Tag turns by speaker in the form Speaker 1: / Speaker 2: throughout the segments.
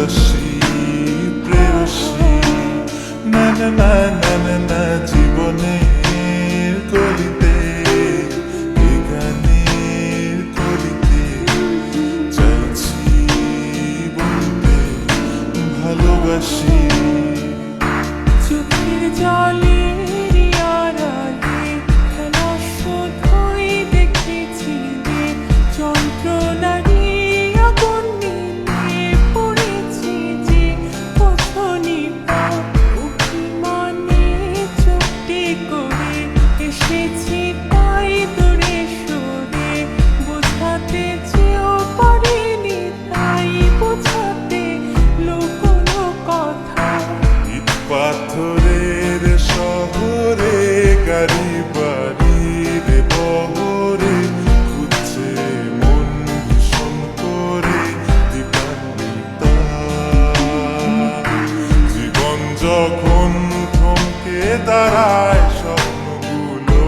Speaker 1: ভালোবাসি প্রেয়সী, না না না না না না, জীবনের কলিতে এ গানের কলিতে চাইছি বলতে ভালোবাসি।
Speaker 2: চোখের জলের আড়ালে খেলা শুধুই দেখেছি রে, যন্ত্রণারই আগুন নিয়ে পড়েছি যে পছনি অভিমানে চোখটি করে এসেছি তাই দূরে সরে, বোঝাতে চেয়েও পারিনি তাই বোঝাতে লুকোনো কথা।
Speaker 1: ইট পাথরের শহরে গাড়ি বাড়ির বহরে খুঁজছে মন ভীষণ করে দীপান্বিতা। জীবন যখন থমকে দাঁড়ায় স্বপ্নগুলো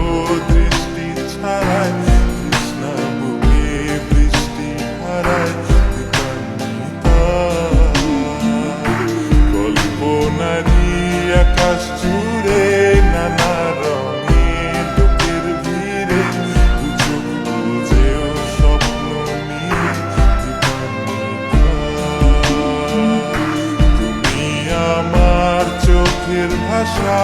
Speaker 1: দৃষ্টি ছাড়ায়, তৃষ্ণা বুকে বৃষ্টি হারায় দীপান্বিতা। কল্পনারি আকাশ জুড়ে নানা রঙের লোকের ভিড়ে চোখ বুঝেও স্বপ্ন নিয়ে দীপান্বিতা। তুমি আমার চোখের ভাষা।